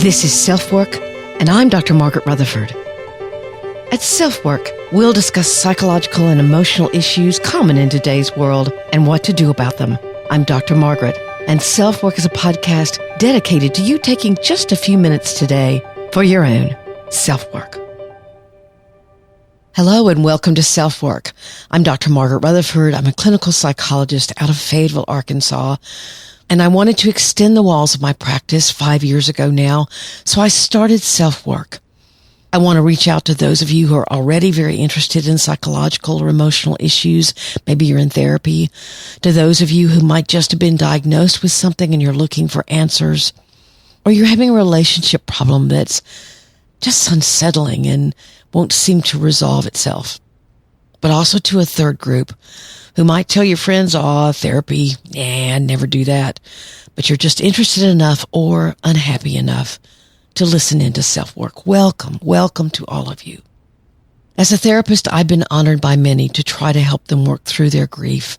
This is SelfWork, and I'm Dr. Margaret Rutherford. At SelfWork, we'll discuss psychological and emotional issues common in today's world and what to do about them. I'm Dr. Margaret, and SelfWork is a podcast dedicated to you taking just a few minutes today for your own self-work. Hello and welcome to SelfWork. I'm Dr. Margaret Rutherford. I'm a clinical psychologist out of Fayetteville, Arkansas. And I wanted to extend the walls of my practice 5 years ago now, so I started SelfWork. I want to reach out to those of you who are already very interested in psychological or emotional issues. Maybe you're in therapy. To those of you who might just have been diagnosed with something and you're looking for answers. Or you're having a relationship problem that's just unsettling and won't seem to resolve itself. But also to a third group who might tell your friends, therapy, never do that. But you're just interested enough or unhappy enough to listen into SelfWork. Welcome to all of you. As a therapist, I've been honored by many to try to help them work through their grief.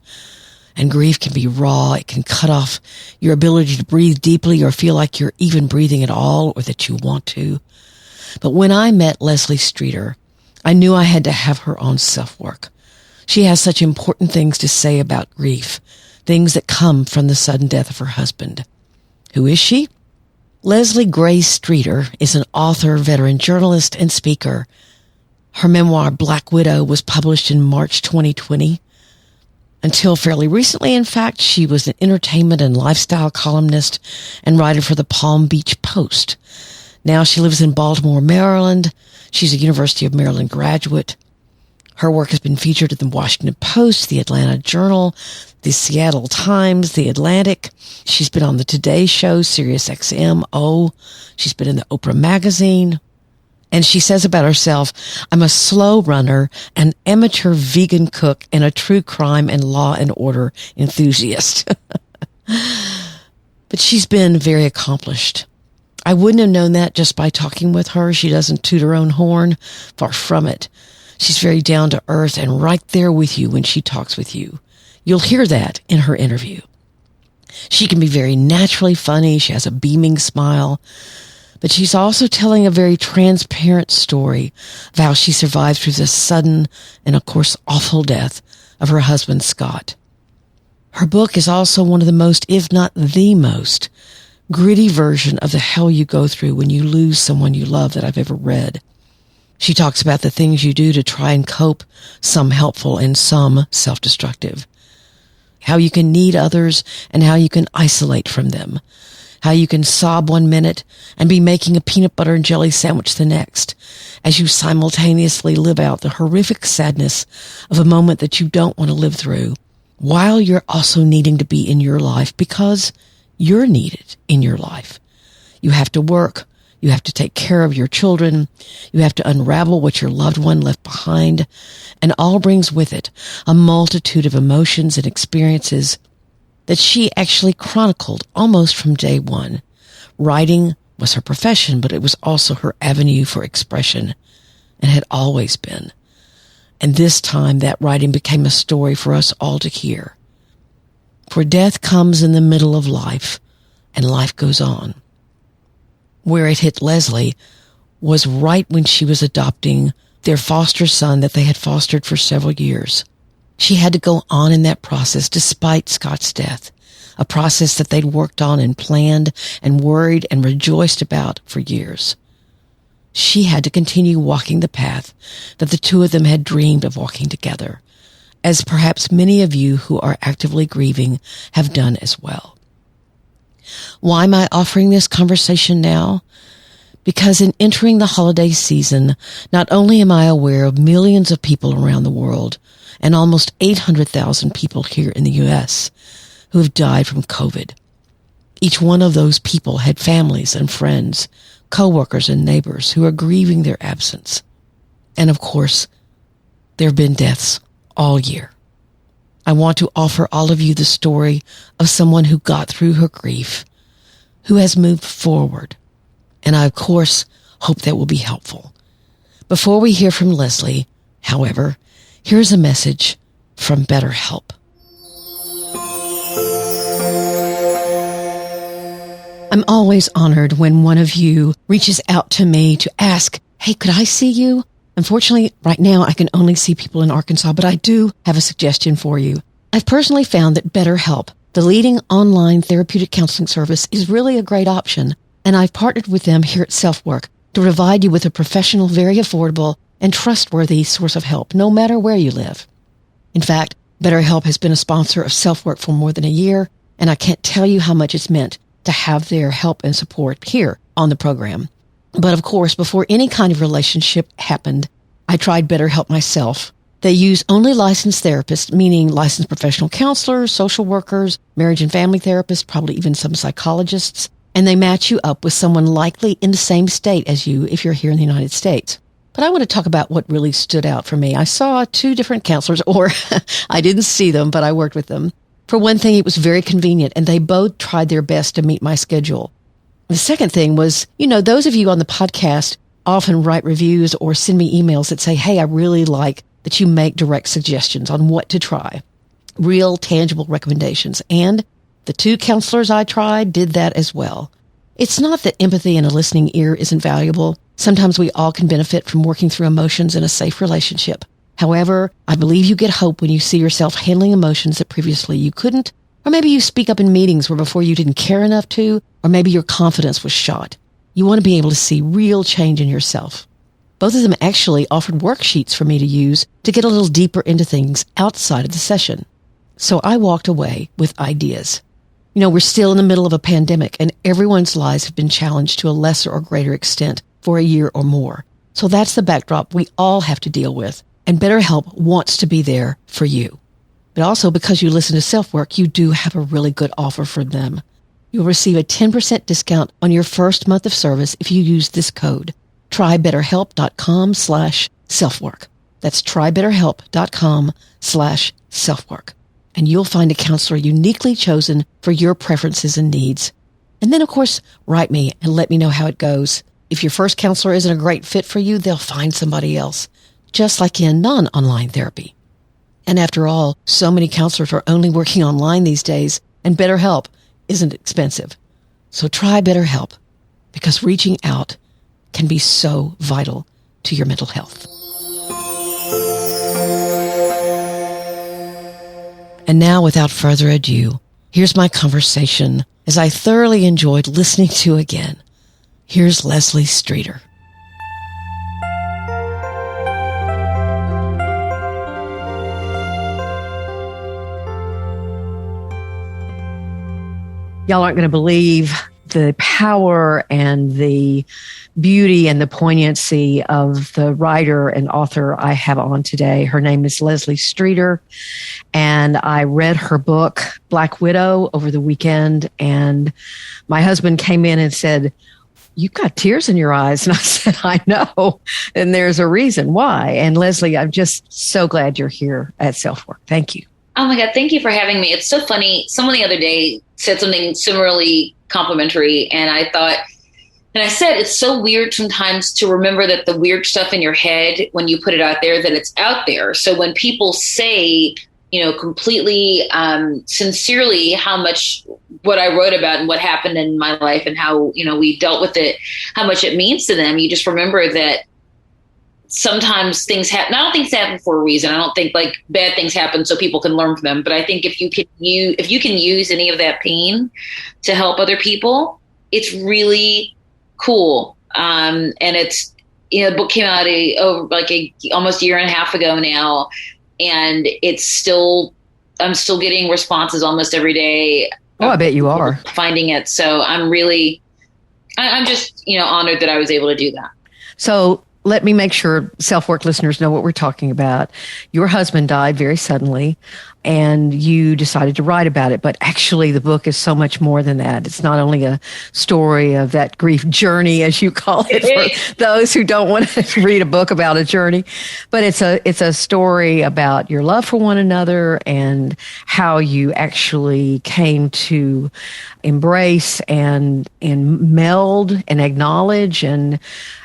And grief can be raw. It can cut off your ability to breathe deeply or feel like you're even breathing at all or that you want to. But when I met Leslie Streeter, I knew I had to have her on SelfWork. She has such important things to say about grief, things that come from the sudden death of her husband. Who is she? Leslie Grace Streeter is an author, veteran journalist, and speaker. Her memoir, Black Widow, was published in March 2020. Until fairly recently, in fact, she was an entertainment and lifestyle columnist and writer for the Palm Beach Post. Now she lives in Baltimore, Maryland. She's a University of Maryland graduate. Her work has been featured in the Washington Post, the Atlanta Journal, the Seattle Times, the Atlantic. She's been on the Today Show, SiriusXM. She's been in the Oprah Magazine. And she says about herself, I'm a slow runner, an amateur vegan cook, and a true crime and law and order enthusiast. But she's been very accomplished. I wouldn't have known that just by talking with her. She doesn't toot her own horn. Far from it. She's very down to earth and right there with you when she talks with you. You'll hear that in her interview. She can be very naturally funny. She has a beaming smile. But she's also telling a very transparent story of how she survived through the sudden and, of course, awful death of her husband, Scott. Her book is also one of the most, if not the most, gritty version of the hell you go through when you lose someone you love that I've ever read. She talks about the things you do to try and cope, some helpful and some self-destructive. How you can need others and how you can isolate from them. How you can sob one minute and be making a peanut butter and jelly sandwich the next, as you simultaneously live out the horrific sadness of a moment that you don't want to live through, while you're also needing to be in your life because you're needed in your life. You have to work. You have to take care of your children. You have to unravel what your loved one left behind. And all brings with it a multitude of emotions and experiences that she actually chronicled almost from day one. Writing was her profession, but it was also her avenue for expression and had always been. And this time that writing became a story for us all to hear. For death comes in the middle of life, and life goes on. Where it hit Leslie was right when she was adopting their foster son that they had fostered for several years. She had to go on in that process despite Scott's death, a process that they'd worked on and planned and worried and rejoiced about for years. She had to continue walking the path that the two of them had dreamed of walking together, as perhaps many of you who are actively grieving have done as well. Why am I offering this conversation now? Because in entering the holiday season, not only am I aware of millions of people around the world and almost 800,000 people here in the U.S. who have died from COVID. Each one of those people had families and friends, coworkers and neighbors who are grieving their absence. And of course, there have been deaths all year. I want to offer all of you the story of someone who got through her grief, who has moved forward. And I, of course, hope that will be helpful. Before we hear from Leslie, however, here's a message from BetterHelp. I'm always honored when one of you reaches out to me to ask, hey, could I see you? Unfortunately, right now I can only see people in Arkansas, but I do have a suggestion for you. I've personally found that BetterHelp, the leading online therapeutic counseling service, is really a great option, and I've partnered with them here at SelfWork to provide you with a professional, very affordable, and trustworthy source of help, no matter where you live. In fact, BetterHelp has been a sponsor of SelfWork for more than a year, and I can't tell you how much it's meant to have their help and support here on the program. But of course, before any kind of relationship happened, I tried BetterHelp myself. They use only licensed therapists, meaning licensed professional counselors, social workers, marriage and family therapists, probably even some psychologists, and they match you up with someone likely in the same state as you if you're here in the United States. But I want to talk about what really stood out for me. I saw 2 different counselors, or I didn't see them, but I worked with them. For one thing, it was very convenient, and they both tried their best to meet my schedule. The second thing was, those of you on the podcast often write reviews or send me emails that say, hey, I really like that you make direct suggestions on what to try, real tangible recommendations. And the 2 counselors I tried did that as well. It's not that empathy and a listening ear isn't valuable. Sometimes we all can benefit from working through emotions in a safe relationship. However, I believe you get hope when you see yourself handling emotions that previously you couldn't, or maybe you speak up in meetings where before you didn't care enough to, or maybe your confidence was shot. You want to be able to see real change in yourself. Both of them actually offered worksheets for me to use to get a little deeper into things outside of the session. So I walked away with ideas. We're still in the middle of a pandemic, and everyone's lives have been challenged to a lesser or greater extent for a year or more. So that's the backdrop we all have to deal with. And BetterHelp wants to be there for you. But also, because you listen to SelfWork, you do have a really good offer for them. You'll receive a 10% discount on your first month of service if you use this code. TryBetterHelp.com/SelfWork. That's TryBetterHelp.com/SelfWork. And you'll find a counselor uniquely chosen for your preferences and needs. And then, of course, write me and let me know how it goes. If your first counselor isn't a great fit for you, they'll find somebody else, just like in non-online therapy. And after all, so many counselors are only working online these days, and BetterHelp isn't expensive. So try BetterHelp, because reaching out can be so vital to your mental health. And now, without further ado, here's my conversation as I thoroughly enjoyed listening to again. Here's Leslie Streeter. Y'all aren't going to believe the power and the beauty and the poignancy of the writer and author I have on today. Her name is Leslie Streeter, and I read her book, Black Widow, over the weekend, and my husband came in and said, "You've got tears in your eyes." And I said, "I know, and there's a reason why." And Leslie, I'm just so glad you're here at SelfWork. Thank you. Oh my God, thank you for having me. It's so funny. Someone the other day said something similarly complimentary, and I thought, and I said, it's so weird sometimes to remember that the weird stuff in your head, when you put it out there, that it's out there. So when people say, completely sincerely how much what I wrote about and what happened in my life and how, we dealt with it, how much it means to them, you just remember that sometimes things happen. I don't think things happen for a reason. I don't think like bad things happen so people can learn from them. But I think if you can use any of that pain to help other people, it's really cool. And it's, the book came out almost a year and a half ago now, and I'm still getting responses almost every day. Oh, I bet you are finding it. So I'm just, honored that I was able to do that. So let me make sure SelfWork listeners know what we're talking about. Your husband died very suddenly, and you decided to write about it. But actually, the book is so much more than that. It's not only a story of that grief journey, as you call it, for those who don't want to read a book about a journey, but it's a story about your love for one another and how you actually came to embrace and meld and acknowledge. And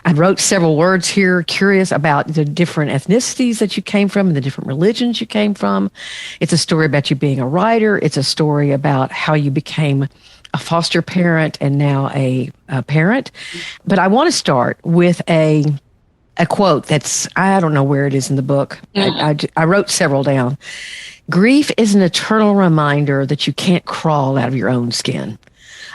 I wrote several words here, curious about the different ethnicities that you came from and the different religions you came from. It's a story about you being a writer. It's a story about how you became a foster parent and now a parent. But I want to start with a quote that's, I don't know where it is in the book. I wrote several down. Grief is an eternal reminder that you can't crawl out of your own skin.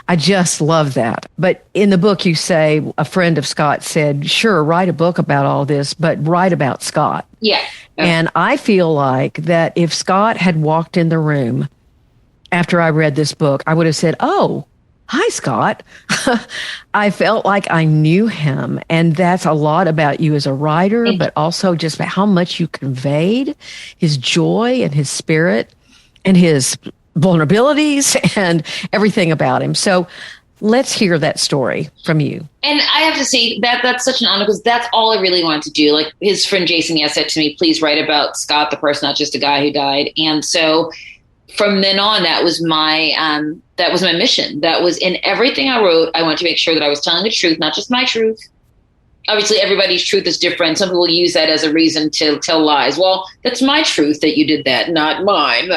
I just love that. But in the book, you say, a friend of Scott said, sure, write a book about all this, but write about Scott. Yeah. And I feel like that if Scott had walked in the room after I read this book, I would have said, oh, hi, Scott. I felt like I knew him. And that's a lot about you as a writer, but also just about how much you conveyed his joy and his spirit and his vulnerabilities and everything about him. So let's hear that story from you. And I have to say that's such an honor, because that's all I really wanted to do. Like, his friend Jason said to me, please write about Scott, the person, not just a guy who died. And so from then on, that was my mission. That was in everything I wrote. I wanted to make sure that I was telling the truth, not just my truth. Obviously, everybody's truth is different. Some people use that as a reason to tell lies. Well, that's my truth that you did that, not mine.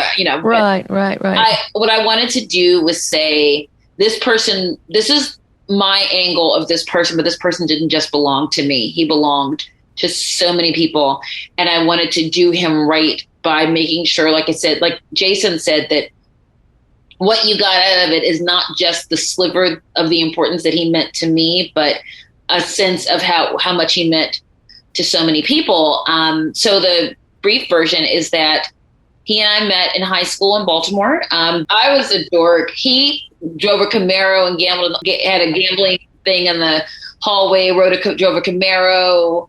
Right. What I wanted to do was say, this person, this is my angle of this person, but this person didn't just belong to me. He belonged to so many people. And I wanted to do him right by making sure, like I said, like Jason said, that what you got out of it is not just the sliver of the importance that he meant to me, but a sense of how much he meant to so many people. So the brief version is that he and I met in high school in Baltimore. I was a dork. He drove a Camaro and had a gambling thing in the hallway, drove a Camaro.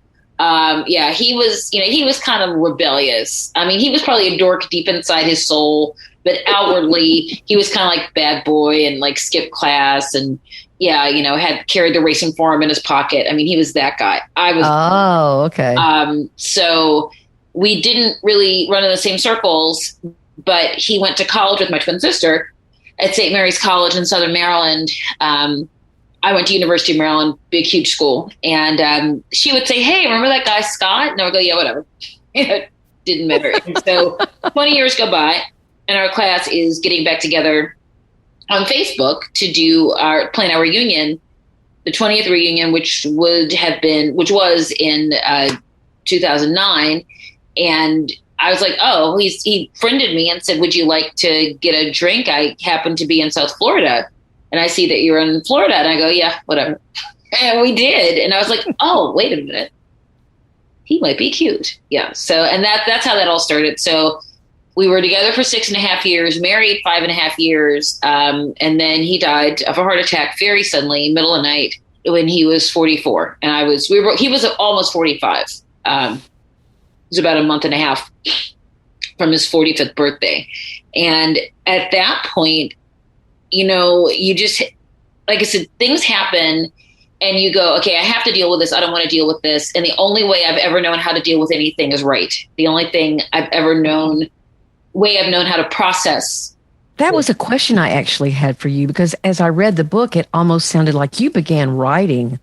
He was kind of rebellious. I mean, he was probably a dork deep inside his soul, but outwardly he was kind of like bad boy and like skipped class and had carried the racing form in his pocket. I mean, he was that guy. I was. Oh, okay. So we didn't really run in the same circles, but he went to college with my twin sister at St. Mary's College in Southern Maryland. I went to University of Maryland, big, huge school. And she would say, hey, remember that guy, Scott? And I would go, yeah, whatever. It didn't matter. And so 20 years go by, and our class is getting back together on Facebook to plan our reunion, the 20th reunion, which was in 2009. And I was like, oh, he friended me and said, would you like to get a drink? I happen to be in South Florida. And I see that you're in Florida. And I go, yeah, whatever. And we did. And I was like, oh, wait a minute. He might be cute. Yeah. So, and that's how that all started. So we were together for 6.5 years, married 5.5 years. And then he died of a heart attack very suddenly, middle of the night, when he was 44. And he was almost 45. It was about a month and a half from his 45th birthday. And at that point, you just, like I said, things happen and you go, okay, I have to deal with this. I don't want to deal with this. And the only way I've ever known how to deal with anything is right. The only thing I've known how to process. That was a question I actually had for you, because as I read the book, it almost sounded like you began writing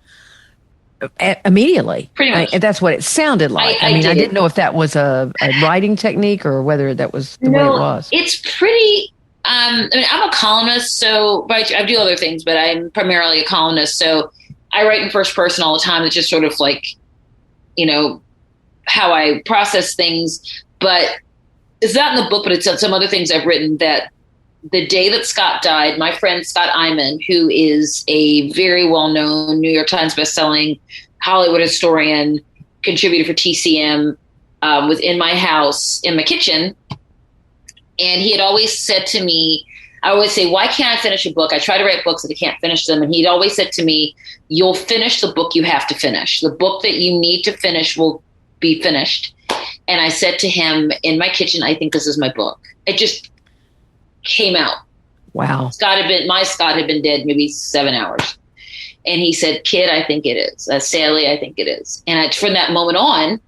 immediately. Pretty much. That's what it sounded like. I didn't know if that was a writing technique or whether that was the way it was. It's pretty... I'm a columnist, but I do other things, but I'm primarily a columnist. So I write in first person all the time. It's just sort of like, how I process things. But it's not in the book, but it's some other things I've written, that the day that Scott died, my friend Scott Iman, who is a very well-known New York Times bestselling Hollywood historian, contributor for TCM, was in my house, in my kitchen. And he had always said to me, I always say, why can't I finish a book? I try to write books and I can't finish them. And he'd always said to me, you'll finish the book you have to finish. The book that you need to finish will be finished. And I said to him in my kitchen, I think this is my book. It just came out. Wow. My Scott had been dead maybe 7 hours. And he said, kid, I think it is. Sally, I think it is. And from that moment on,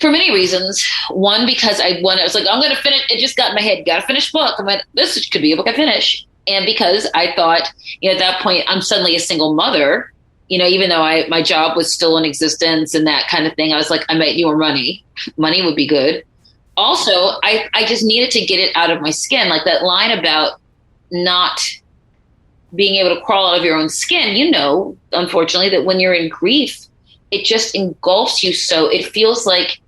for many reasons. One, because I was like, I'm going to finish. It just got in my head. Got to finish book. I'm like, this could be a book I finish. And because I thought, at that point, I'm suddenly a single mother, even though my job was still in existence and that kind of thing. I was like, I might need more money. Money would be good. Also, I just needed to get it out of my skin. Like that line about not being able to crawl out of your own skin, unfortunately, that when you're in grief, it just engulfs you. So it feels like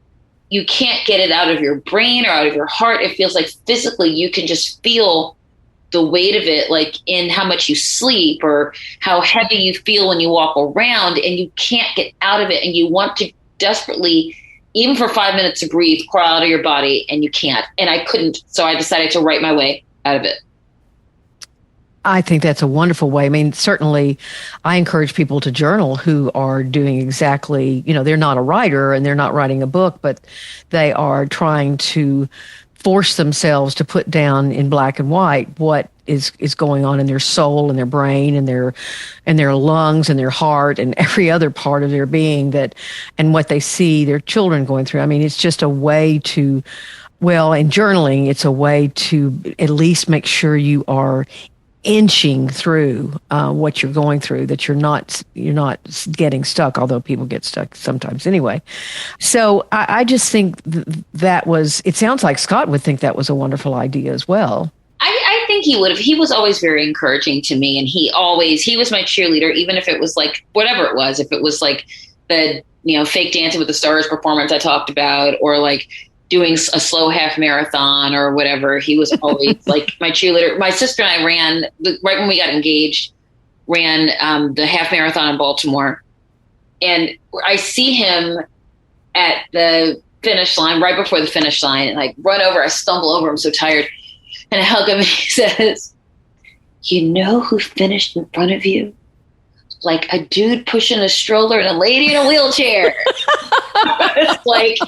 you can't get it out of your brain or out of your heart. It feels like physically you can just feel the weight of it, like in how much you sleep or how heavy you feel when you walk around, and you can't get out of it. And you want to desperately, even for 5 minutes to breathe, crawl out of your body, and you can't. And I couldn't. So I decided to write my way out of it. I think that's a wonderful way. I mean, certainly I encourage people to journal who are doing exactly, they're not a writer and they're not writing a book, but they are trying to force themselves to put down in black and white what is going on in their soul and their brain and their lungs and their heart and every other part of their being, and what they see their children going through. I mean, it's just a way to, in journaling, it's a way to at least make sure you are inching through what you're going through, that you're not getting stuck, although people get stuck sometimes anyway. So I just think it sounds like Scott would think that was a wonderful idea as well. I think he would have. He was always very encouraging to me, and he was my cheerleader, even if it was like whatever it was, if it was like the fake Dancing with the Stars performance I talked about, or like doing a slow half marathon or whatever. He was always like my cheerleader. My sister and I ran, right when we got engaged, ran the half marathon in Baltimore. And I see him at the finish line, right before the finish line, and like run over. I stumble over. I'm so tired. And I hug him and he says, "You know who finished in front of you? Like a dude pushing a stroller and a lady in a wheelchair." It's like,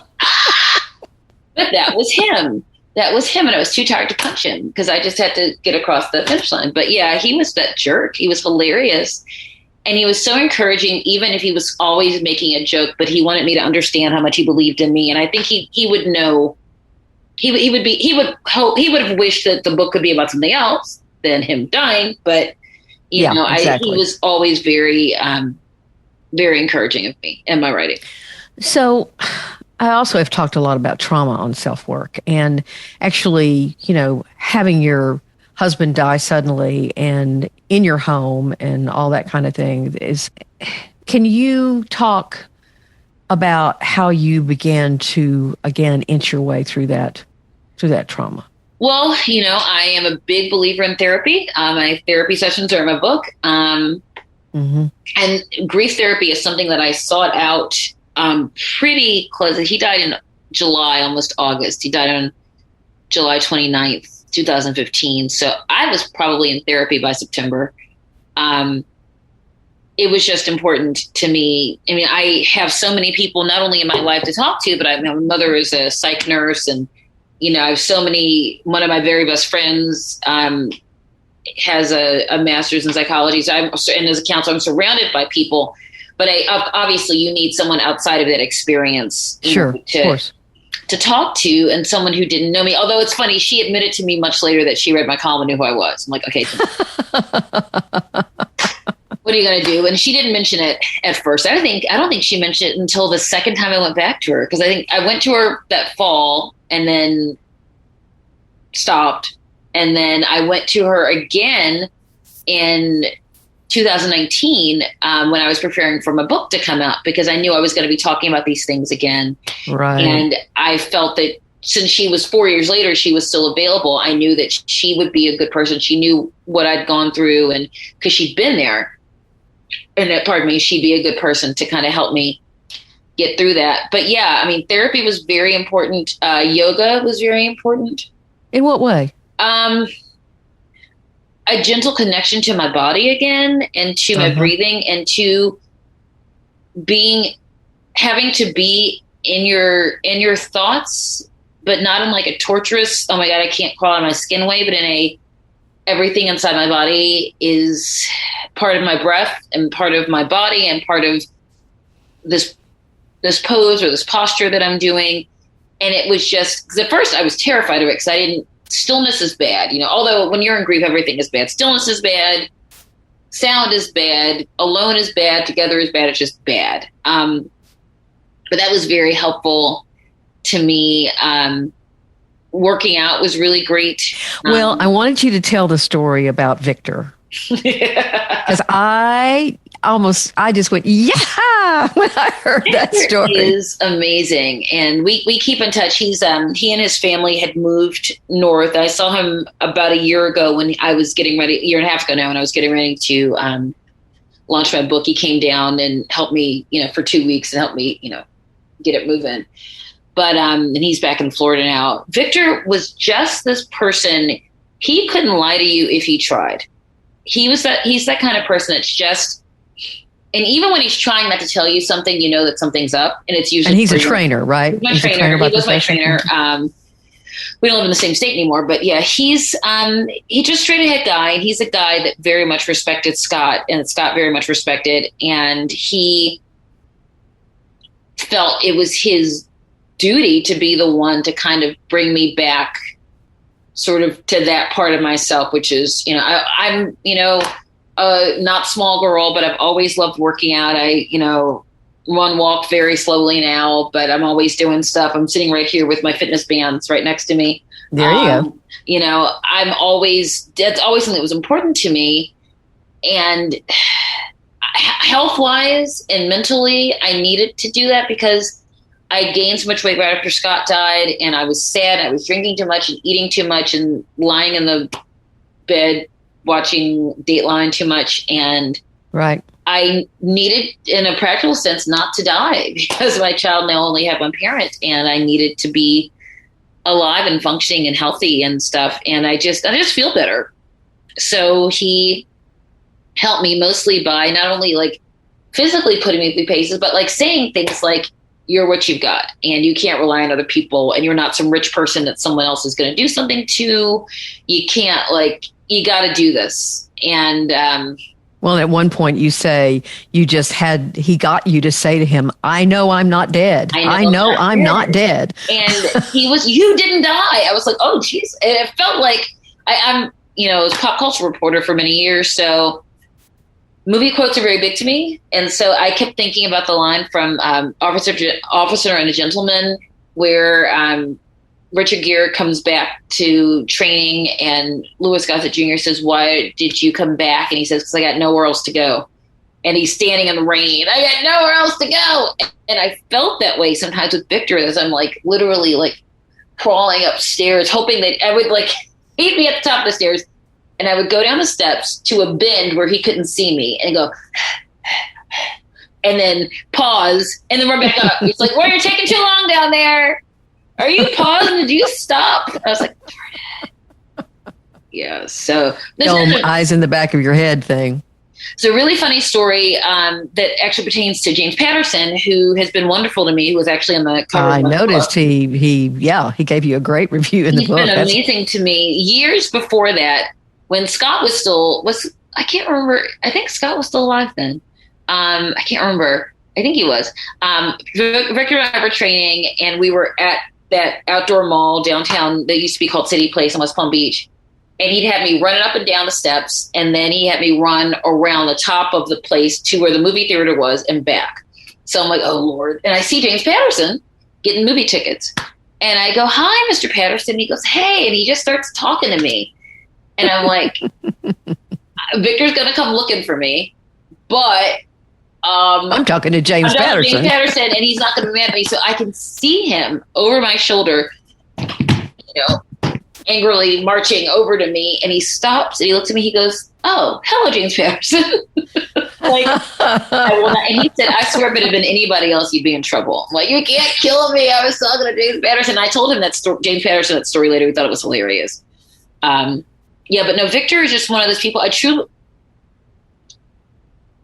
but that was him. And I was too tired to punch him because I just had to get across the finish line. But yeah, he was that jerk. He was hilarious. And he was so encouraging, even if he was always making a joke, but he wanted me to understand how much he believed in me. And I think he would know, he would have wished that the book could be about something else than him dying. But, exactly. He was always very, very encouraging of me and my writing. So I also have talked a lot about trauma on SelfWork, and actually, having your husband die suddenly and in your home and all that kind of thing can you talk about how you began to, again, inch your way through that trauma? Well, I am a big believer in therapy. My therapy sessions are in my book. And grief therapy is something that I sought out pretty close. He died in July, almost August. He died on July 29th, 2015. So I was probably in therapy by September. It was just important to me. I mean, I have so many people not only in my life to talk to, but my mother is a psych nurse, and I have so many. One of my very best friends has a master's in psychology, and as a counselor, I'm surrounded by people. But obviously, you need someone outside of that experience, of course, to talk to, and someone who didn't know me. Although it's funny, she admitted to me much later that she read my column and knew who I was. I'm like, okay, what are you going to do? And she didn't mention it at first. I don't think she mentioned it until the second time I went back to her, because I think I went to her that fall and then stopped, and then I went to her again in 2019 when I was preparing for my book to come out, because I knew I was going to be talking about these things again. Right. And I felt that since she was 4 years later, she was still available. I knew that she would be a good person. She knew what I'd gone through, and because she'd been there, and she'd be a good person to kind of help me get through that. But yeah, I mean, therapy was very important. Yoga was very important. In what way? A gentle connection to my body again, and to my breathing, and to having to be in your thoughts, but not in like a torturous, oh my God, I can't crawl out of my skin way, but in everything inside my body is part of my breath and part of my body and part of this pose or this posture that I'm doing. And it was just, because at first I was terrified of it, because stillness is bad. Although when you're in grief, everything is bad. Stillness is bad. Sound is bad. Alone is bad. Together is bad. It's just bad. But that was very helpful to me. Working out was really great. Well, I wanted you to tell the story about Victor. Because I just went, yeah, when I heard that story. It is amazing. And we keep in touch. He and his family had moved north. I saw him about a year ago when I was getting ready, a year and a half ago now, when I was getting ready to launch my book. He came down and helped me, for 2 weeks and helped me, get it moving. But and he's back in Florida now. Victor was just this person. He couldn't lie to you if he tried. He's that kind of person that's just, and even when he's trying not to tell you something, you know that something's up, and it's usually. And he's a trainer, right? He's my trainer. He was my trainer. We don't live in the same state anymore, but yeah, he's just straight ahead guy. And he's a guy that very much respected Scott, and Scott very much respected, and he felt it was his duty to be the one to kind of bring me back sort of to that part of myself, which is, I'm not small girl, but I've always loved working out. I, walk very slowly now, but I'm always doing stuff. I'm sitting right here with my fitness bands right next to me. There you go. That's always something that was important to me. And health wise and mentally, I needed to do that because I gained so much weight right after Scott died, and I was sad. I was drinking too much and eating too much and lying in the bed watching Dateline too much. And right. I needed, in a practical sense, not to die because my child now only had one parent, and I needed to be alive and functioning and healthy and stuff. And I just feel better. So he helped me mostly by not only like physically putting me through paces, but like saying things like, you're what you've got, and you can't rely on other people, and you're not some rich person that someone else is going to do something to. You can't, you got to do this. And, well, at one point you say he got you to say to him, I know I'm not dead. I know I'm not dead. And you didn't die. I was like, oh, geez. And it felt like I'm, I was a pop culture reporter for many years. So movie quotes are very big to me. And so I kept thinking about the line from Officer and a Gentleman, where Richard Gere comes back to training and Louis Gossett Jr. says, why did you come back? And he says, because I got nowhere else to go. And he's standing in the rain. I got nowhere else to go. And I felt that way sometimes with Victor, as I'm literally crawling upstairs, hoping that I would he'd be at the top of the stairs. And I would go down the steps to a bend where he couldn't see me and go, and then pause and then run back up. He's like, well, you're taking too long down there. Are you pausing? Did you stop? I was like, darn it. Yeah. So eyes in the back of your head thing. So a really funny story that actually pertains to James Patterson, who has been wonderful to me, who was actually on the cover. I noticed he gave you a great review in the book. He's been amazing to me. Years before that, when Scott I can't remember. I think Scott was still alive then. I can't remember. I think he was. Victor and I were training, and we were at that outdoor mall downtown that used to be called City Place in West Palm Beach. And he'd have me running up and down the steps, and then he had me run around the top of the place to where the movie theater was and back. So I'm like, oh, Lord. And I see James Patterson getting movie tickets. And I go, hi, Mr. Patterson. He goes, hey. And he just starts talking to me. And I'm like, Victor's going to come looking for me. But I'm talking to James Patterson. And he's not going to be mad at me. So I can see him over my shoulder, angrily marching over to me, and he stops and he looks at me. He goes, oh, hello, James Patterson. And he said, I swear if it had been anybody else, you'd be in trouble. I'm like, you can't kill me. I was talking to James Patterson. I told him James Patterson that story later. We thought it was hilarious. But no, Victor is just one of those people.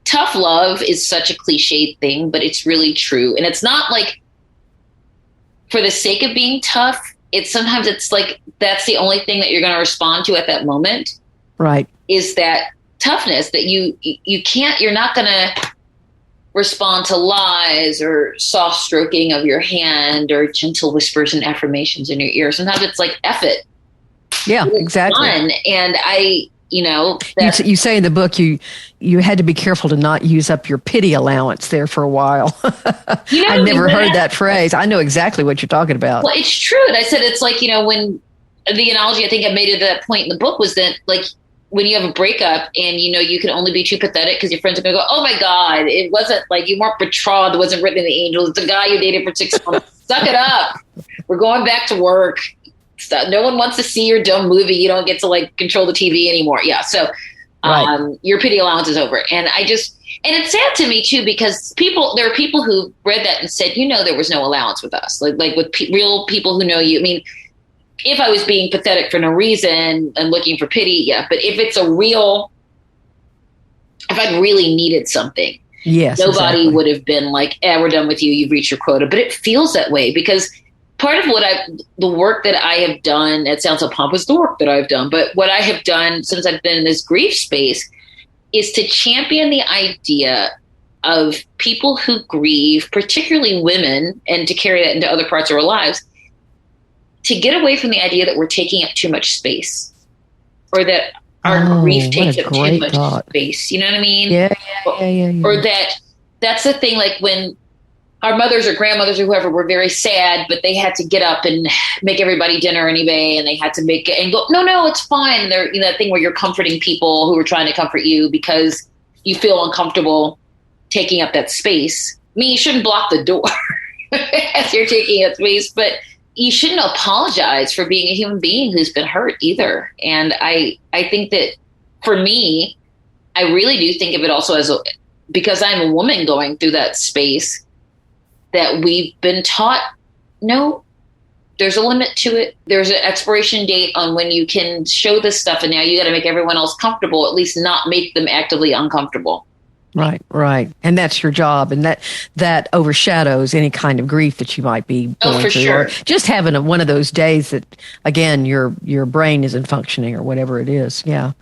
Tough love is such a cliched thing, but it's really true. And it's not for the sake of being tough. Sometimes that's the only thing that you're going to respond to at that moment. Right. Is that toughness that you're not going to respond to lies or soft stroking of your hand or gentle whispers and affirmations in your ear. Sometimes it's F it. Yeah, exactly. Fun. And you say in the book you had to be careful to not use up your pity allowance there for a while. I never heard that phrase. I know exactly what you're talking about. Well, it's true. And I said it's when the analogy I think I made at that point in the book was that when you have a breakup and you can only be too pathetic because your friends are going to go, oh my God, it wasn't like you weren't betrothed. It wasn't written in the angels. It's a guy you dated for 6 months. Suck it up. We're going back to work. No one wants to see your dumb movie. You don't get to like control the TV anymore. Yeah. So your pity allowance is over. And it's sad to me too, because there are people who read that and said, there was no allowance with us, like with real people who know you. I mean, if I was being pathetic for no reason and looking for pity, yeah. But if it's if I'd really needed something, nobody would have been like, we're done with you. You've reached your quota. But it feels that way because part of the work that I have done, it sounds so pompous, the work that I've done, but what I have done since I've been in this grief space is to champion the idea of people who grieve, particularly women, and to carry that into other parts of our lives, to get away from the idea that we're taking up too much space or that our grief takes up too much space. You know what I mean? Yeah. Or that's the thing, like when our mothers or grandmothers or whoever were very sad, but they had to get up and make everybody dinner anyway, and they had to make it and go, no, it's fine. And they're that thing where you're comforting people who are trying to comfort you because you feel uncomfortable taking up that space. I mean, you shouldn't block the door as you're taking up space, but you shouldn't apologize for being a human being who's been hurt either. And I think that for me, I really do think of it also as because I'm a woman going through that space, that we've been taught, no, there's a limit to it. There's an expiration date on when you can show this stuff. And now you got to make everyone else comfortable, at least not make them actively uncomfortable. Right. And that's your job. And that overshadows any kind of grief that you might be going through. Sure. Or just having one of those days that, again, your brain isn't functioning or whatever it is. Yeah.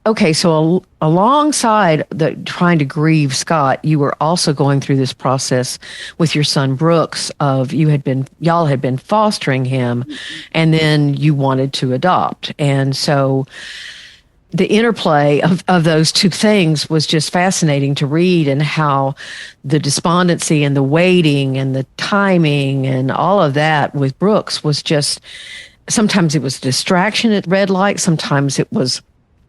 Okay. So alongside trying to grieve Scott, you were also going through this process with your son Brooks of y'all had been fostering him and then you wanted to adopt. And so the interplay of those two things was just fascinating to read, and how the despondency and the waiting and the timing and all of that with Brooks was just, sometimes it was distraction at red light. Sometimes it was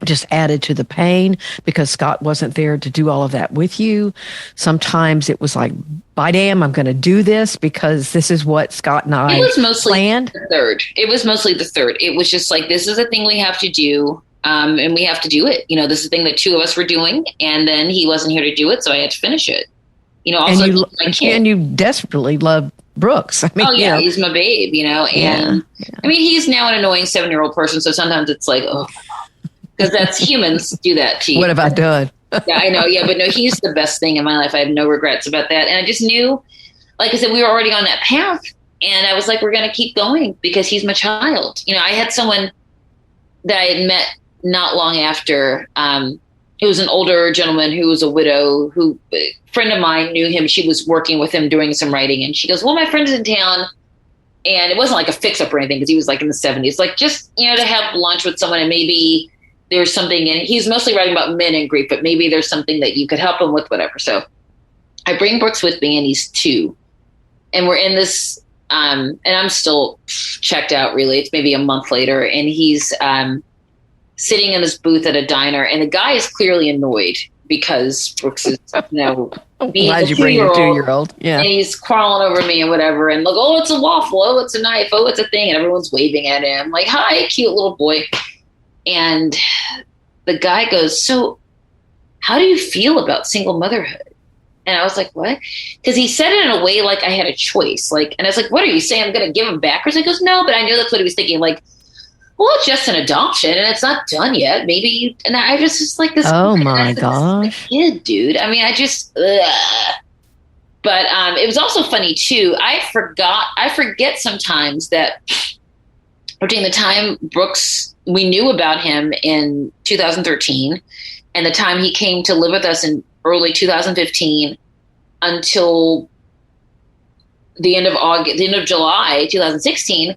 just added to the pain because Scott wasn't there to do all of that with you. Sometimes it was like, by damn, I'm going to do this because this is what Scott and I planned. It was mostly the third. It was just like, this is a thing we have to do. And we have to do it. This is the thing that two of us were doing, and then he wasn't here to do it, so I had to finish it. Also, and you desperately love Brooks. I mean, he's my babe. And I mean, he's now an annoying 7-year-old person, so sometimes it's like, oh, because that's humans do that to you. What have I done? Yeah, I know. Yeah, but no, he's the best thing in my life. I have no regrets about that, and I just knew, like I said, we were already on that path, and I was like, we're going to keep going because he's my child. I had someone that I had met not long after. It was an older gentleman who was a widow, who a friend of mine knew him. She was working with him doing some writing, and she goes, well, my friend's in town. And it wasn't like a fix up or anything, because he was like in the 70s, like just, to have lunch with someone, and maybe there's something, and he's mostly writing about men and grief, but maybe there's something that you could help him with, whatever. So I bring Brooks with me, and he's 2, and we're in this, and I'm still checked out, really. It's maybe a month later, and he's, sitting in this booth at a diner, and the guy is clearly annoyed because Brooks is, being glad you bring your 2-year-old. Yeah. And he's crawling over me and whatever, and like, oh, it's a waffle, oh, it's a knife, oh, it's a thing, and everyone's waving at him like, hi, cute little boy. And the guy goes, so how do you feel about single motherhood? And I was like, what? Because he said it in a way like I had a choice. Like, and I was like, what are you saying? I'm going to give him back? Or he goes, no, but I knew that's what he was thinking. Like, well, it's just an adoption and it's not done yet. Maybe you, and I just like this. Oh my gosh. Kid, dude. I mean, but it was also funny too. I forget sometimes that between the time Brooks, we knew about him in 2013 and the time he came to live with us in early 2015 until the end of July, 2016,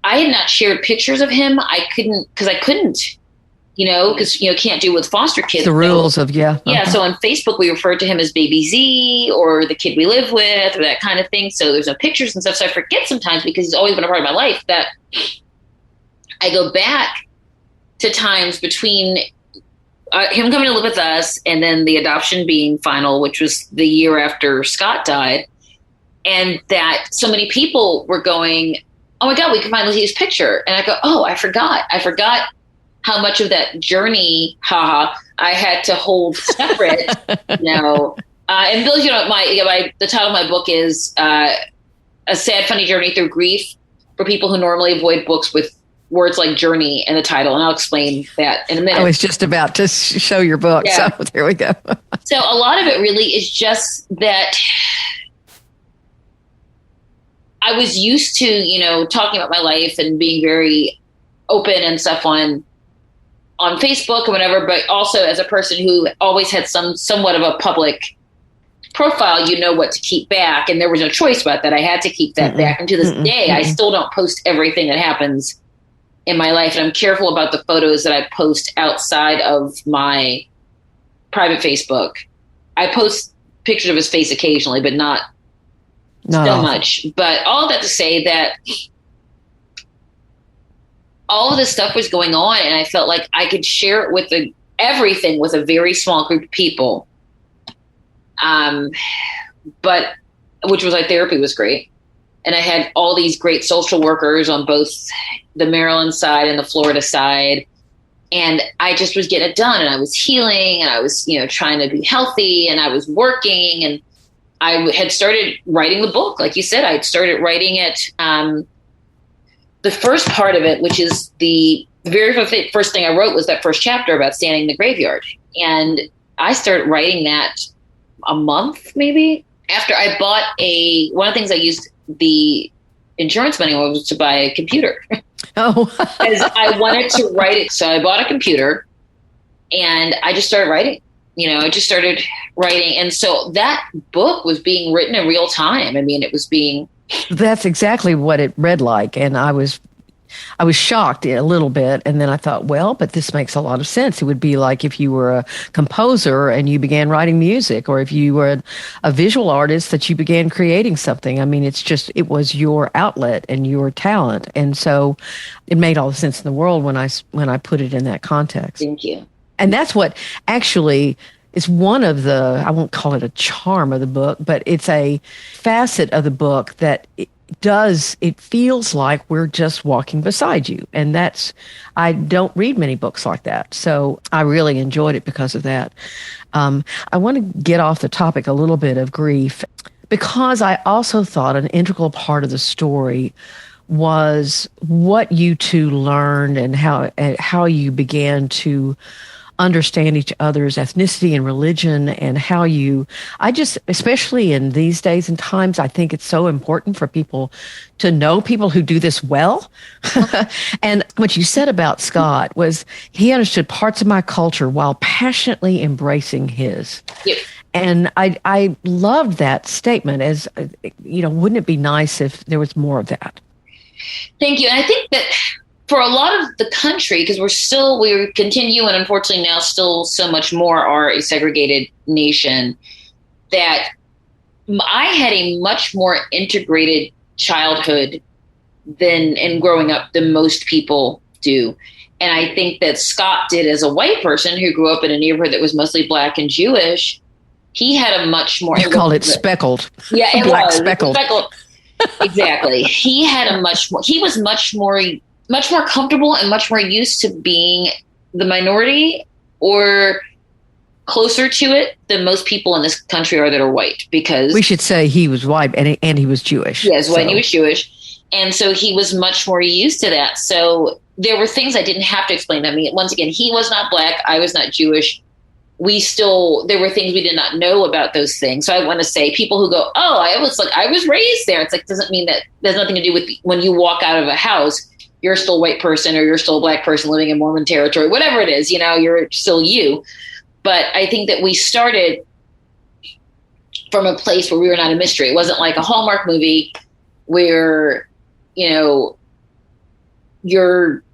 I had not shared pictures of him. I couldn't, because can't do with foster kids. The rules of, yeah. Yeah. So on Facebook, we referred to him as Baby Z or the kid we live with or that kind of thing. So there's no pictures and stuff. So I forget sometimes, because he's always been a part of my life, that I go back to times between him coming to live with us and then the adoption being final, which was the year after Scott died. And that so many people were going, oh my God, we can finally see his picture. And I go, oh, I forgot how much of that journey, I had to hold separate, and those, the title of my book is A Sad, Funny Journey Through Grief for people who normally avoid books with words like journey in the title. And I'll explain that in a minute. I was just about to show your book. Yeah. So there we go. So a lot of it really is just that I was used to, talking about my life and being very open and stuff on Facebook or whatever, but also as a person who always had somewhat of a public profile, what to keep back. And there was no choice about that. I had to keep that back. And to this day, I still don't post everything that happens in my life. And I'm careful about the photos that I post outside of my private Facebook. I post pictures of his face occasionally, but not so much. But all of that to say that all of this stuff was going on, and I felt like I could share it with everything with a very small group of people. But which was like therapy was great. And I had all these great social workers on both the Maryland side and the Florida side. And I just was getting it done, and I was healing, and I was, trying to be healthy, and I was working, and I had started writing the book. Like you said, I'd started writing it. The first part of it, which is the very first thing I wrote, was that first chapter about standing in the graveyard. And I started writing that a month maybe after I bought one of the things I used the insurance money was to buy a computer. Oh, because I wanted to write it. So I bought a computer and I just started writing. I just started writing. And so that book was being written in real time. I mean, it was being... That's exactly what it read like. And I was shocked a little bit. And then I thought, well, but this makes a lot of sense. It would be like if you were a composer and you began writing music, or if you were a visual artist that you began creating something. I mean, it was your outlet and your talent. And so it made all the sense in the world when I put it in that context. Thank you. And that's what actually is one of I won't call it a charm of the book, but it's a facet of the book that it feels like we're just walking beside you. And I don't read many books like that. So I really enjoyed it because of that. I want to get off the topic a little bit of grief, because I also thought an integral part of the story was what you two learned and how you began to understand each other's ethnicity and religion, and especially in these days and times, I think it's so important for people to know people who do this well. And what you said about Scott was he understood parts of my culture while passionately embracing his. Yep. And I loved that statement as, wouldn't it be nice if there was more of that? Thank you. And I think that for a lot of the country, because we continue, and unfortunately now still so much more are a segregated nation, that I had a much more integrated childhood in growing up than most people do. And I think that Scott did as a white person who grew up in a neighborhood that was mostly Black and Jewish. He had a much more... You call it speckled. Yeah, it Black was. Speckled. Exactly. He was much more comfortable and much more used to being the minority or closer to it than most people in this country are that are white, because we should say he was white and he was Jewish. Yes, white and he was Jewish. And so he was much more used to that. So there were things I didn't have to explain to me. Once again, he was not Black. I was not Jewish. There were things we did not know about those things. So I want to say people who go, oh, I was raised there. It's like, doesn't mean that there's nothing to do with when you walk out of a house, you're still a white person or you're still a Black person living in Mormon territory, whatever it is, you're still you. But I think that we started from a place where we were not a mystery. It wasn't like a Hallmark movie where, you're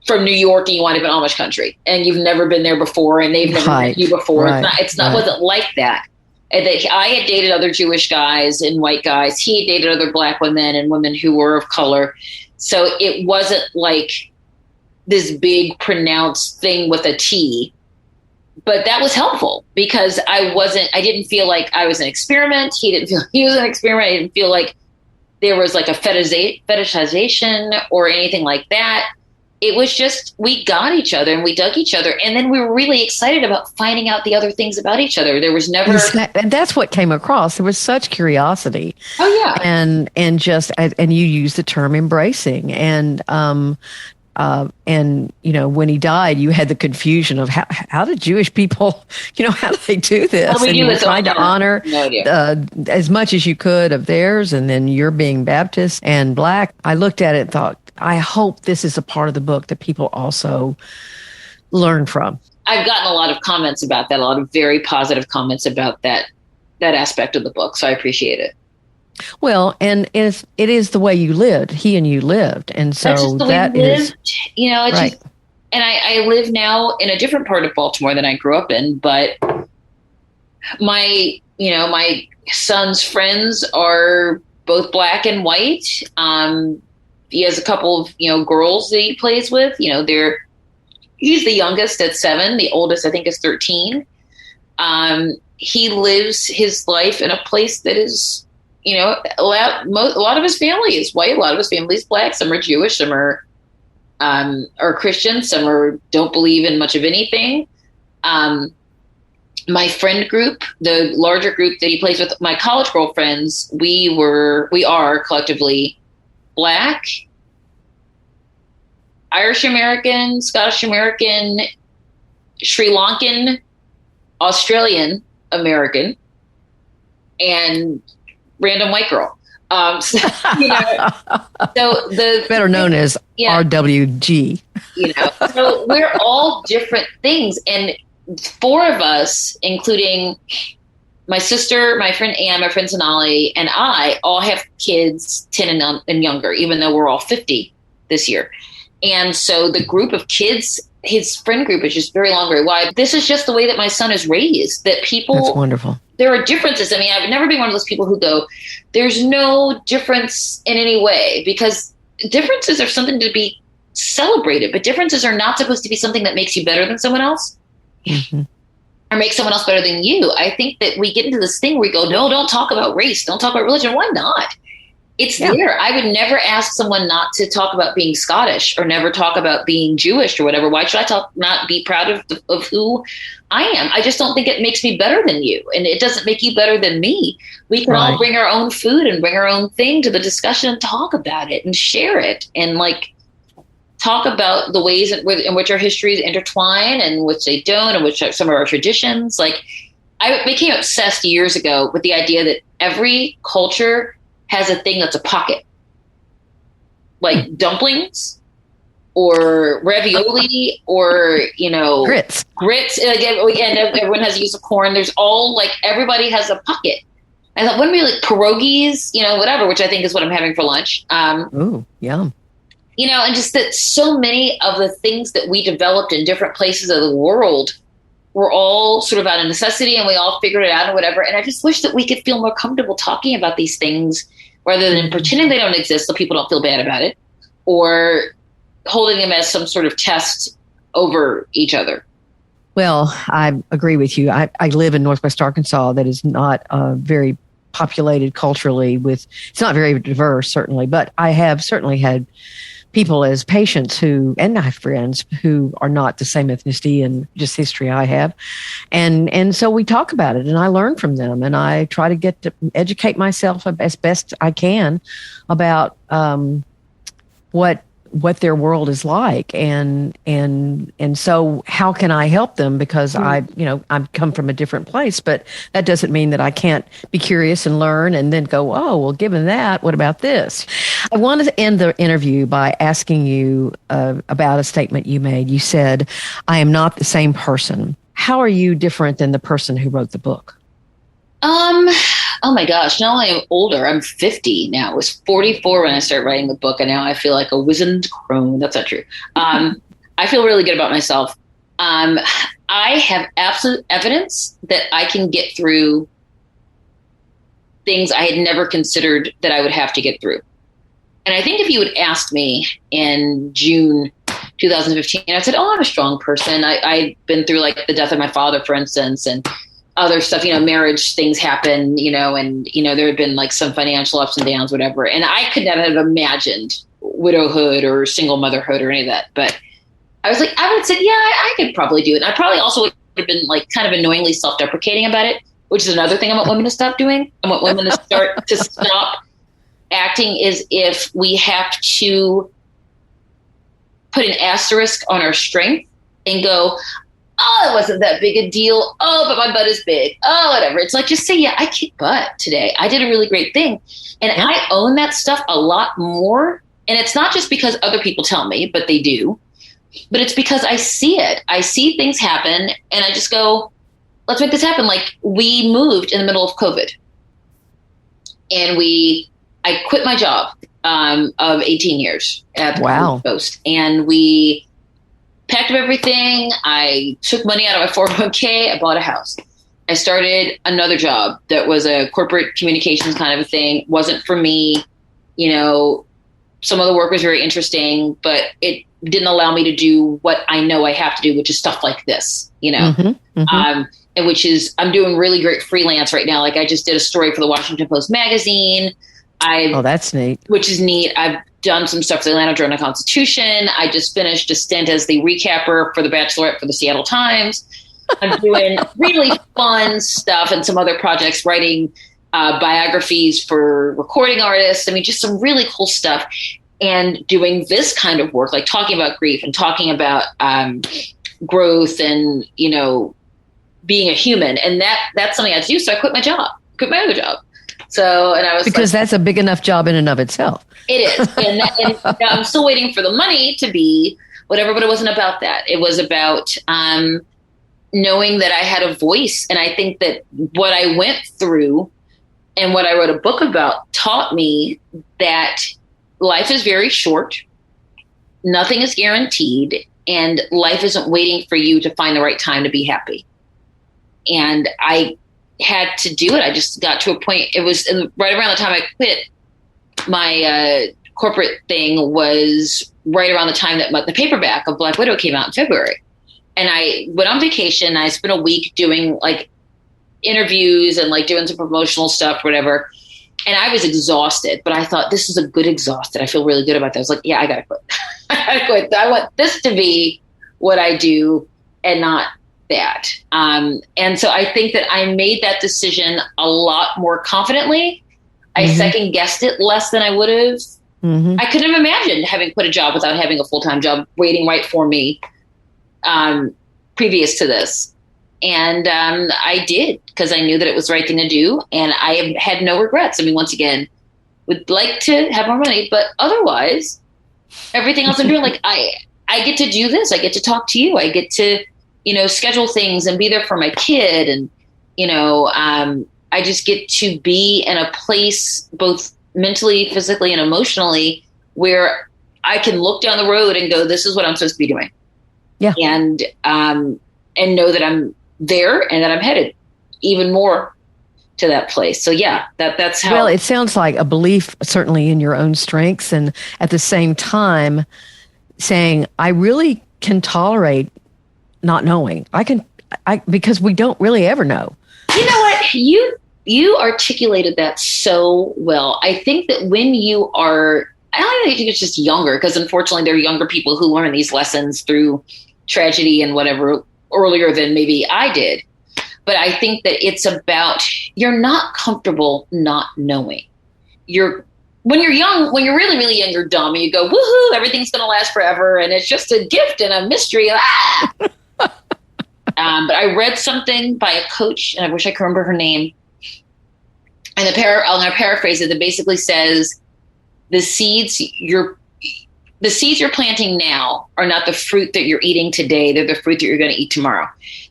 from New York and you wind up in Amish country and you've never been there before and they've never met you before. Right. Wasn't like that. And I had dated other Jewish guys and white guys. He had dated other Black women and women who were of color. So it wasn't like this big pronounced thing with a T. But that was helpful because I didn't feel like I was an experiment. He didn't feel he was an experiment. I didn't feel like there was like a fetishization or anything like that. It was just, we got each other and we dug each other. And then we were really excited about finding out the other things about each other. There was never. And that's what came across. There was such curiosity. Oh, yeah. And you used the term embracing. And, when he died, you had the confusion of how did Jewish people, how do they do this? Well, and you were trying to honor as much as you could of theirs. And then you're being Baptist and Black. I looked at it and thought, I hope this is a part of the book that people also learn from. I've gotten a lot of comments about that, a lot of very positive comments about that aspect of the book. So I appreciate it. Well, and it is the way you lived. He and you lived. And so that's just the way we lived. Right. And I live now in a different part of Baltimore than I grew up in, but my son's friends are both Black and white. He has a couple of, girls that he plays with, he's the youngest at 7. The oldest, I think, is 13. He lives his life in a place that is, a lot of his family is white. A lot of his family is Black. Some are Jewish. Some are Christian. Some don't believe in much of anything. My friend group, the larger group that he plays with, my college girlfriends, we are collectively Black, Irish American, Scottish American, Sri Lankan, Australian American, and random white girl. So the better known as RWG. So we're all different things, and 4 of us, including my sister, my friend Anne, my friend Sonali, and I, all have kids 10 and younger, even though we're all 50 this year. And so the group of kids, his friend group, is just very long, very wide. This is just the way that my son is raised, that people. That's wonderful. There are differences. I mean, I've never been one of those people who go, there's no difference in any way, because differences are something to be celebrated, but differences are not supposed to be something that makes you better than someone else. Mm-hmm. Or make someone else better than you. I think that we get into this thing where we go, no, don't talk about race. Don't talk about religion. Why not? It's there. I would never ask someone not to talk about being Scottish or never talk about being Jewish or whatever. Why should I not be proud of who I am? I just don't think it makes me better than you. And it doesn't make you better than me. We can all bring our own food and bring our own thing to the discussion and talk about it and share it and talk about the ways in which our histories intertwine and which they don't, and which are some of our traditions. I became obsessed years ago with the idea that every culture has a thing that's a pocket, like dumplings or ravioli or, grits. Again, everyone has use of corn. There's all everybody has a pocket. I thought, wouldn't it be like pierogies, whatever, which I think is what I'm having for lunch. Ooh, yum. And just that so many of the things that we developed in different places of the world were all sort of out of necessity, and we all figured it out and whatever. And I just wish that we could feel more comfortable talking about these things rather than pretending they don't exist so people don't feel bad about it, or holding them as some sort of test over each other. Well, I agree with you. I live in Northwest Arkansas that is not very populated culturally it's not very diverse, certainly, but I have certainly had people as patients and I have friends who are not the same ethnicity and just history I have. And so we talk about it and I learn from them and I try to get to educate myself as best I can about what their world is like and so how can I help them, because I come from a different place, but that doesn't mean that I can't be curious and learn and then go, oh, well, given that, what about this? I wanted to end the interview by asking you about a statement you made. You said, I am not the same person. How are you different than the person who wrote the book? Oh my gosh, not only am I older, I'm 50 now. I was 44 when I started writing the book, and now I feel like a wizened crone. That's not true. I feel really good about myself. I have absolute evidence that I can get through things I had never considered that I would have to get through. And I think if you had asked me in June 2015. And I said, oh, I'm a strong person. I've been through like the death of my father, for instance, and other stuff, marriage things happen, and, there had been like some financial ups and downs, whatever. And I could never have imagined widowhood or single motherhood or any of that. But I would have said, yeah, I could probably do it. And I probably also would have been like kind of annoyingly self-deprecating about it, which is another thing I want women to stop doing. I want women to start to stop acting as if we have to put an asterisk on our strength and go, oh, it wasn't that big a deal. Oh, but my butt is big. Oh, whatever. It's like, just say, yeah, I kicked butt today. I did a really great thing. And I own that stuff a lot more. And it's not just because other people tell me, but they do. But it's because I see it. I see things happen and I just go, let's make this happen. Like, we moved in the middle of COVID and I quit my job of 18 years at the Post. And we packed up everything. I took money out of my 401k. I bought a house. I started another job that was a corporate communications kind of a thing. Wasn't for me. Some of the work was very interesting, but it didn't allow me to do what I know I have to do, which is stuff like this, and which is, I'm doing really great freelance right now. Like, I just did a story for the Washington Post magazine. That's neat. Which is neat. I've done some stuff for the Atlanta Journal-Constitution. I just finished a stint as the recapper for The Bachelorette for the Seattle Times. I'm doing really fun stuff and some other projects, writing biographies for recording artists. I mean, just some really cool stuff. And doing this kind of work, like talking about grief and talking about growth and, being a human. And that's something I do. So I quit my other job. So, and I was because that's a big enough job in and of itself. It is. And I'm still waiting for the money to be whatever, but it wasn't about that. It was about knowing that I had a voice. And I think that what I went through and what I wrote a book about taught me that life is very short. Nothing is guaranteed. And life isn't waiting for you to find the right time to be happy. And I had to do it. I just got to a point. It was right around the time I quit. My corporate thing was right around the time that the paperback of Black Widow came out in February. And I went on vacation. I spent a week doing like interviews and like doing some promotional stuff, whatever. And I was exhausted, but I thought, this is a good exhausted. I feel really good about that. I was like, yeah, I got to quit. I got to quit. I want this to be what I do and not that. And so I think that I made that decision a lot more confidently. I second guessed it less than I would have. I couldn't have imagined having quit a job without having a full-time job waiting right for me previous to this. And I did, because I knew that it was the right thing to do. And I had no regrets. I mean, once again, would like to have more money, but otherwise, everything else I'm doing, like I get to do this. I get to talk to you. I get to, schedule things and be there for my kid. And, I just get to be in a place, both mentally, physically, and emotionally, where I can look down the road and go, this is what I'm supposed to be doing. Yeah. And know that I'm there and that I'm headed even more to that place. So yeah, that's how. Well, it sounds like a belief certainly in your own strengths, and at the same time saying, I really can tolerate not knowing. Because we don't really ever know. You know what? You articulated that so well. I think that when you are, I don't even think it's just younger, because unfortunately there are younger people who learn these lessons through tragedy and whatever earlier than maybe I did. But I think that it's about, you're not comfortable not knowing. When you're young, when you're really, really young, you're dumb and you go, woohoo, everything's going to last forever. And it's just a gift and a mystery. But I read something by a coach, and I wish I could remember her name. And I'm going to paraphrase it. That basically says the seeds you're planting now are not the fruit that you're eating today. They're the fruit that you're going to eat tomorrow.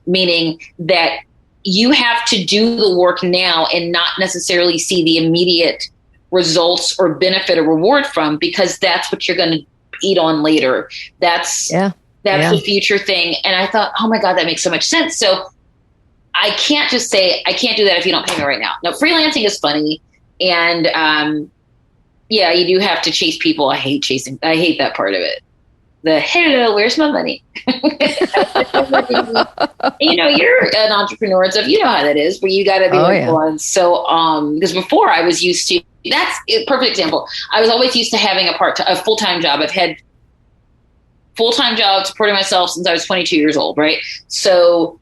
Meaning that you have to do the work now and not necessarily see the immediate results or benefit or reward from, because that's what you're going to eat on later. That's the future thing. And I thought, oh my God, that makes so much sense. So I can't just say, I can't do that if you don't pay me right now. Now, freelancing is funny. And, you do have to chase people. I hate that part of it. hello, where's my money? You're an entrepreneur and stuff. You know how that is, but you got to be one. So, because before I was used to, that's a perfect example. I was always used to having a full-time job. I've had full-time job supporting myself since I was 22 years old. Right. So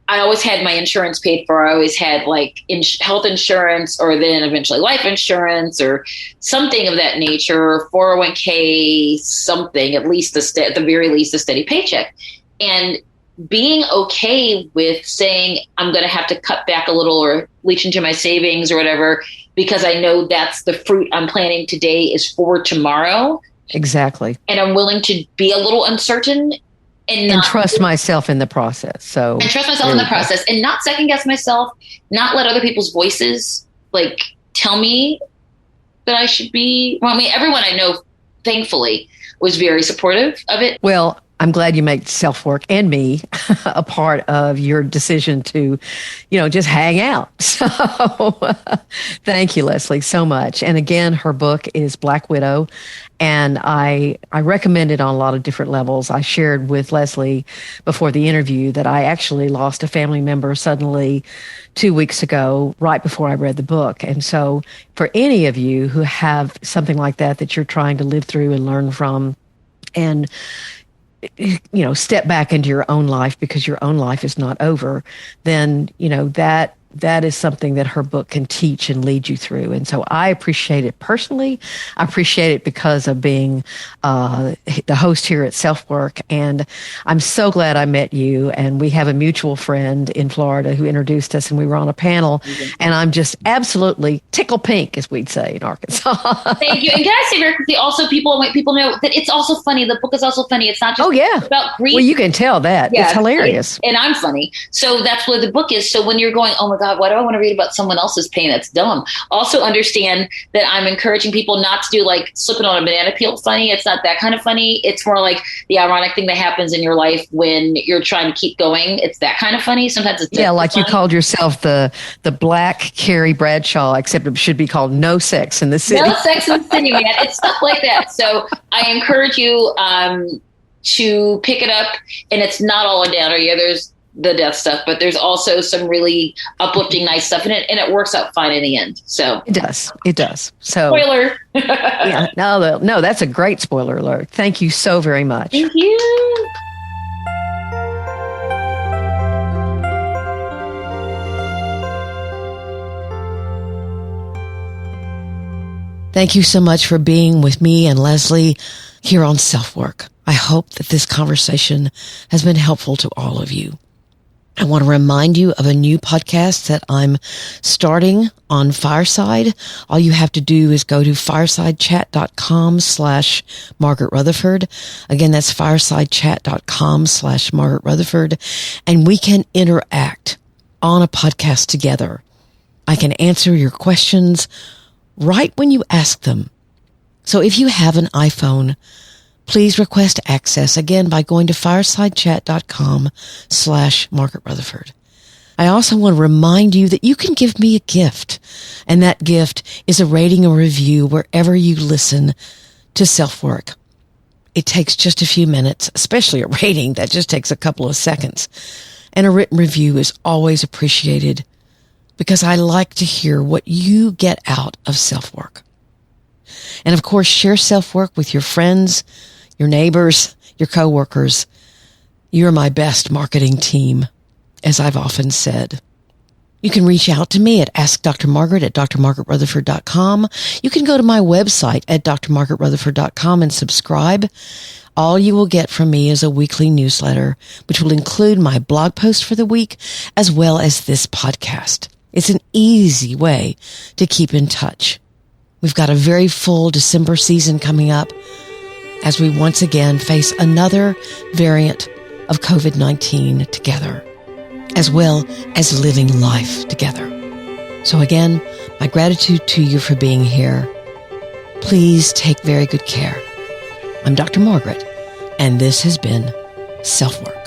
I always had my insurance paid for. I always had like health insurance, or then eventually life insurance or something of that nature, 401k, something, at least at the very least, a steady paycheck. And being okay with saying, I'm going to have to cut back a little or reach into my savings or whatever, because I know that's the fruit I'm planting today is for tomorrow. Exactly. And I'm willing to be a little uncertain. And trust myself in the process. And not second guess myself, not let other people's voices like tell me that I should be. Well, I mean, everyone I know, thankfully, was very supportive of it. Well, I'm glad you make SelfWork and me a part of your decision to, just hang out. So thank you, Leslie, so much. And again, her book is Black Widow. And I recommend it on a lot of different levels. I shared with Leslie before the interview that I actually lost a family member suddenly 2 weeks ago, right before I read the book. And so for any of you who have something like that you're trying to live through and learn from, and step back into your own life because your own life is not over, then, that is something that her book can teach and lead you through. And so I appreciate it personally. I appreciate it because of being the host here at SelfWork. And I'm so glad I met you. And we have a mutual friend in Florida who introduced us, and we were on a panel. Mm-hmm. And I'm just absolutely tickle pink, as we'd say in Arkansas. Thank you. And can I say very quickly, also, people know that it's also funny. The book is also funny. It's not just about grief. Well, you can tell that. Yeah, it's hilarious. And I'm funny. So that's what the book is. So when you're going, oh my God, why do I want to read about someone else's pain? That's dumb. Also understand that I'm encouraging people not to do like slipping on a banana peel funny. It's not that kind of funny. It's more like the ironic thing that happens in your life when you're trying to keep going. It's that kind of funny. Sometimes it's like funny. You called yourself the Black Carrie Bradshaw, except it should be called No Sex in the City. No Sex in the City, man. It's stuff like that. So I encourage you to pick it up, and it's not all a downer. Yeah, there's the death stuff, but there's also some really uplifting, nice stuff in it, and it works out fine in the end. So it does. So spoiler. Yeah, no, that's a great spoiler alert. Thank you so very much. Thank you. Thank you so much for being with me and Leslie here on SelfWork. I hope that this conversation has been helpful to all of you. I want to remind you of a new podcast that I'm starting on Fireside. All you have to do is go to firesidechat.com/Margaret Rutherford. Again, that's firesidechat.com/Margaret Rutherford. And we can interact on a podcast together. I can answer your questions right when you ask them. So if you have an iPhone, please request access again by going to firesidechat.com/Margaret Rutherford. I also want to remind you that you can give me a gift, and that gift is a rating or review wherever you listen to SelfWork. It takes just a few minutes, especially a rating that just takes a couple of seconds. And a written review is always appreciated because I like to hear what you get out of SelfWork. And of course, share SelfWork with your friends, your neighbors, your coworkers. You're my best marketing team, as I've often said. You can reach out to me at AskDrMargaret at drmargaretrutherford.com. You can go to my website at drmargaretrutherford.com and subscribe. All you will get from me is a weekly newsletter, which will include my blog post for the week, as well as this podcast. It's an easy way to keep in touch. We've got a very full December season coming up as we once again face another variant of COVID-19 together, as well as living life together. So again, my gratitude to you for being here. Please take very good care. I'm Dr. Margaret, and this has been SelfWork.